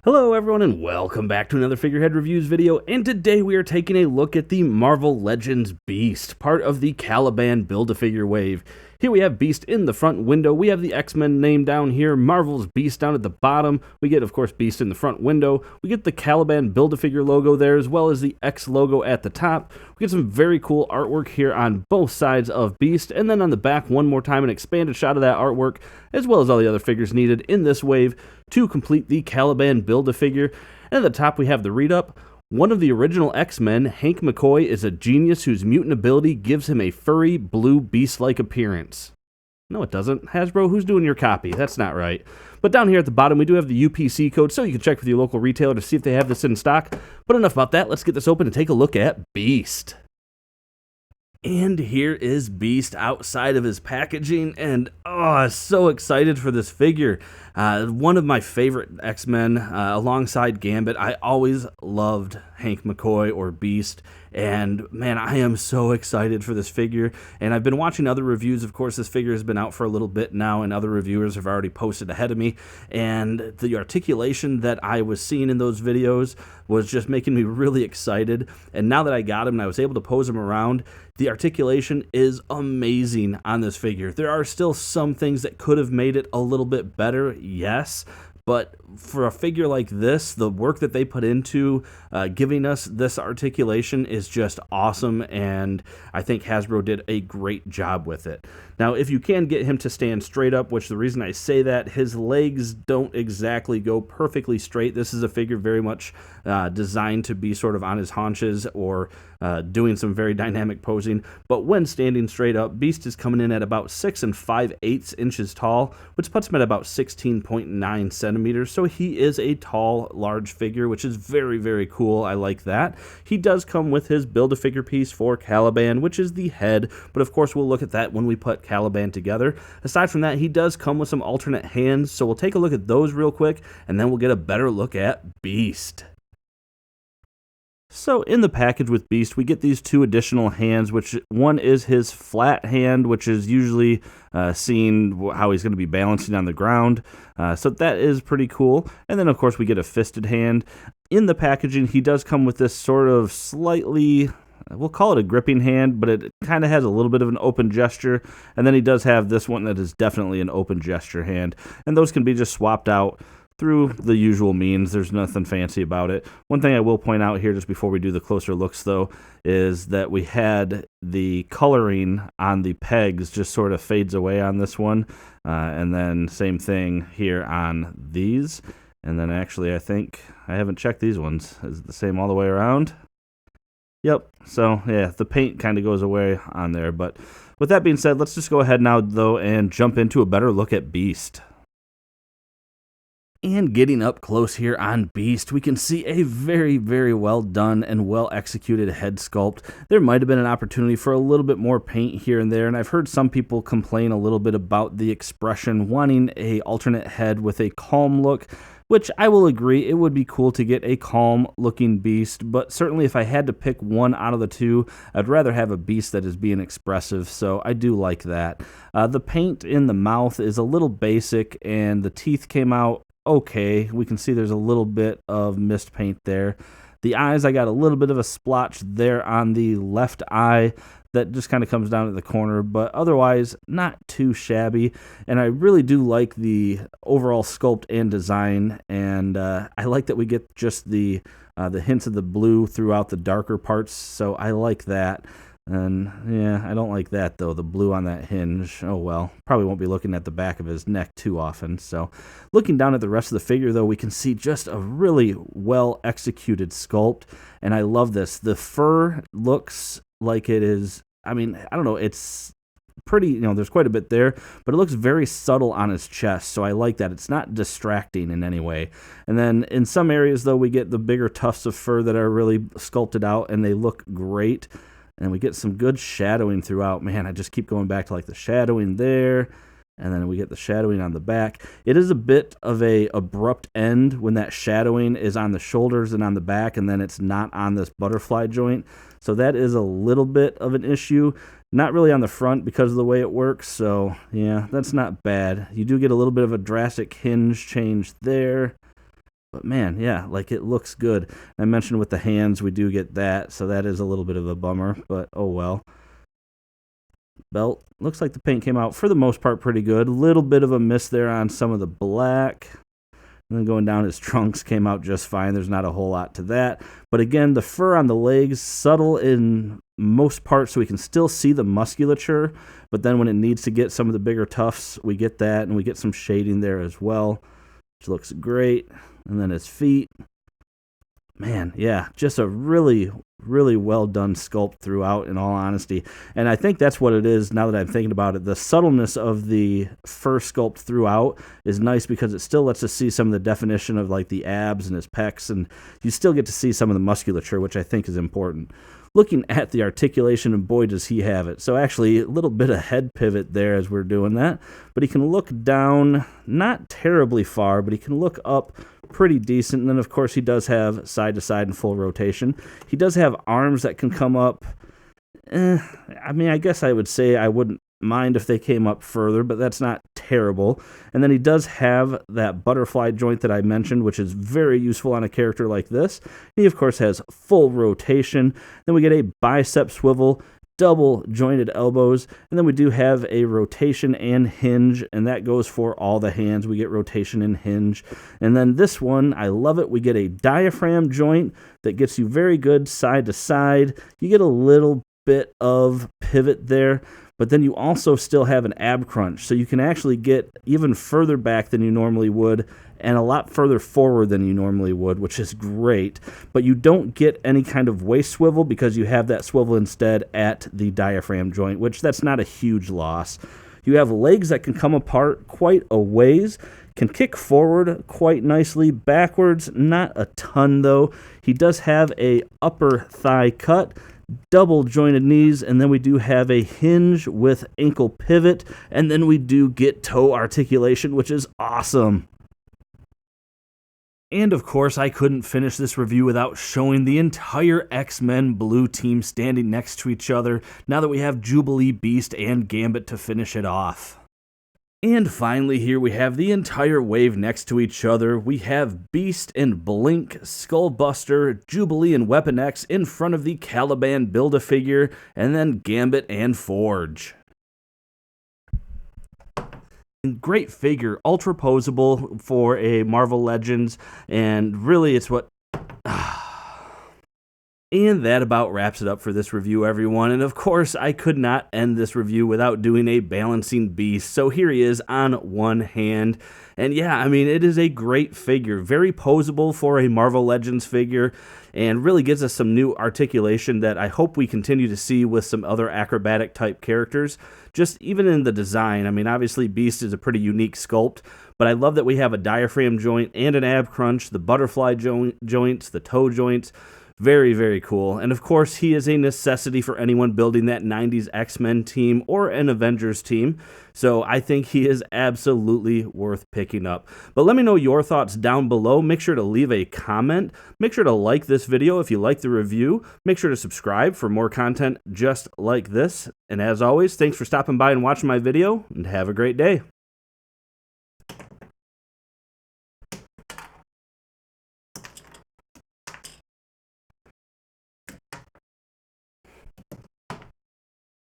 Hello everyone and welcome back to another Figurehead Reviews video, and today we are taking a look at the Marvel Legends Beast, part of the Caliban Build-A-Figure wave. Here we have Beast in the front window, we have the X-Men name down here, Marvel's Beast down at the bottom, we get of course Beast in the front window, we get the Caliban Build-A-Figure logo there as well as the X logo at the top. We get some very cool artwork here on both sides of Beast, and then on the back one more time an expanded shot of that artwork as well as all the other figures needed in this wave to complete the Caliban Build-A-Figure. And at the top we have the read-up. One of the original X-Men, Hank McCoy, is a genius whose mutant ability gives him a furry, blue, beast-like appearance. No, it doesn't. Hasbro, who's doing your copy? That's not right. But down here at the bottom, we do have the UPC code, so you can check with your local retailer to see if they have this in stock. But enough about that. Let's get this open and take a look at Beast. And here is Beast outside of his packaging, and I'm so excited for this figure. One of my favorite X-Men alongside Gambit. I always loved Hank McCoy or Beast, and man, I am so excited for this figure. And I've been watching other reviews. Of course, this figure has been out for a little bit now, and other reviewers have already posted ahead of me, and the articulation that I was seeing in those videos was just making me really excited. And now that I got him and I was able to pose him around, the articulation is amazing on this figure. There are still some things that could have made it a little bit better, yes, but for a figure like this, the work that they put into giving us this articulation is just awesome, and I think Hasbro did a great job with it. Now, if you can get him to stand straight up, which the reason I say that, his legs don't exactly go perfectly straight. This is a figure very much designed to be sort of on his haunches or doing some very dynamic posing, but when standing straight up, Beast is coming in at about 6 5/8 inches tall, which puts him at about 16.9 centimeters, so he is a tall, large figure, which is very, very cool. I like that. He does come with his Build-A-Figure piece for Caliban, which is the head, but of course we'll look at that when we put Caliban together. Aside from that, he does come with some alternate hands, so we'll take a look at those real quick, and then we'll get a better look at Beast. So in the package with Beast, we get these two additional hands, which one is his flat hand, which is usually seen how he's going to be balancing on the ground. So that is pretty cool. And then, of course, we get a fisted hand. In the packaging, he does come with this sort of slightly, we'll call it a gripping hand, but it kind of has a little bit of an open gesture. And then he does have this one that is definitely an open gesture hand. And those can be just swapped out through the usual means. There's nothing fancy about it. One thing I will point out here just before we do the closer looks, though, is that we had the coloring on the pegs just sort of fades away on this one. And then same thing here on these. And then actually, I think I haven't checked these ones. Is it the same all the way around? Yep. So yeah, the paint kind of goes away on there. But with that being said, let's just go ahead now, though, and jump into a better look at Beast. And getting up close here on Beast, we can see a very, very well done and well executed head sculpt. There might have been an opportunity for a little bit more paint here and there, and I've heard some people complain a little bit about the expression, wanting a alternate head with a calm look, which I will agree, it would be cool to get a calm looking Beast, but certainly if I had to pick one out of the two, I'd rather have a Beast that is being expressive, so I do like that. The paint in the mouth is a little basic, and the teeth came out okay. We can see there's a little bit of mist paint there. The eyes, I got a little bit of a splotch there on the left eye that just kind of comes down at the corner, but otherwise not too shabby. And I really do like the overall sculpt and design, and I like that we get just the hints of the blue throughout the darker parts, so I like that. And yeah, I don't like that though, the blue on that hinge. Oh well, probably won't be looking at the back of his neck too often. So looking down at the rest of the figure though, we can see just a really well executed sculpt, and I love this. The fur looks like it is, I mean, I don't know, it's pretty, there's quite a bit there, but it looks very subtle on his chest, so I like that. It's not distracting in any way. And then in some areas though, we get the bigger tufts of fur that are really sculpted out, and they look great. And we get some good shadowing throughout. Man, I just keep going back to like the shadowing there. And then we get the shadowing on the back. It is a bit of a abrupt end when that shadowing is on the shoulders and on the back, and then it's not on this butterfly joint. So that is a little bit of an issue. Not really on the front because of the way it works. So yeah, that's not bad. You do get a little bit of a drastic hinge change there. But man, yeah, like it looks good. I mentioned with the hands, we do get that, so that is a little bit of a bummer, but oh well. Belt, looks like the paint came out for the most part pretty good. A little bit of a miss there on some of the black. And then going down, his trunks came out just fine. There's not a whole lot to that. But again, the fur on the legs, subtle in most parts, so we can still see the musculature. But then when it needs to get some of the bigger tufts, we get that, and we get some shading there as well, which looks great. And then his feet. Man, yeah, just a really, really well done sculpt throughout, in all honesty. And I think that's what it is now that I'm thinking about it. The subtleness of the fur sculpt throughout is nice because it still lets us see some of the definition of like the abs and his pecs, and you still get to see some of the musculature, which I think is important. Looking at the articulation, and boy, does he have it. So actually, a little bit of head pivot there as we're doing that. But he can look down, not terribly far, but he can look up pretty decent. And then, of course, he does have side-to-side and full rotation. He does have arms that can come up. I mean, I guess I would say I wouldn't mind if they came up further, but that's not terrible. And then he does have that butterfly joint that I mentioned, which is very useful on a character like this. He, of course, has full rotation. Then we get a bicep swivel, double jointed elbows, and then we do have a rotation and hinge, and that goes for all the hands. We get rotation and hinge. And then this one, I love it. We get a diaphragm joint that gets you very good side to side. You get a little bit of pivot there, but then you also still have an ab crunch, so you can actually get even further back than you normally would and a lot further forward than you normally would, which is great. But you don't get any kind of waist swivel because you have that swivel instead at the diaphragm joint, which that's not a huge loss. You have legs that can come apart quite a ways, can kick forward quite nicely, backwards, not a ton though. He does have a upper thigh cut, double jointed knees, and then we do have a hinge with ankle pivot, and then we do get toe articulation, which is awesome. And of course, I couldn't finish this review without showing the entire X-Men blue team standing next to each other now that we have Jubilee, Beast, and Gambit to finish it off. And finally here we have the entire wave next to each other. We have Beast and Blink, Skullbuster, Jubilee and Weapon X in front of the Caliban Build-A-Figure, and then Gambit and Forge. Great figure, ultra posable for a Marvel Legends, and really it's what... And that about wraps it up for this review, everyone. And of course, I could not end this review without doing a balancing Beast. So here he is on one hand. And yeah, I mean, it is a great figure. Very posable for a Marvel Legends figure. And really gives us some new articulation that I hope we continue to see with some other acrobatic type characters. Just even in the design. I mean, obviously Beast is a pretty unique sculpt. But I love that we have a diaphragm joint and an ab crunch. The butterfly joints, the toe joints. Very, very cool. And of course, he is a necessity for anyone building that 90s X-Men team or an Avengers team. So I think he is absolutely worth picking up. But let me know your thoughts down below. Make sure to leave a comment. Make sure to like this video if you like the review. Make sure to subscribe for more content just like this. And as always, thanks for stopping by and watching my video, and have a great day.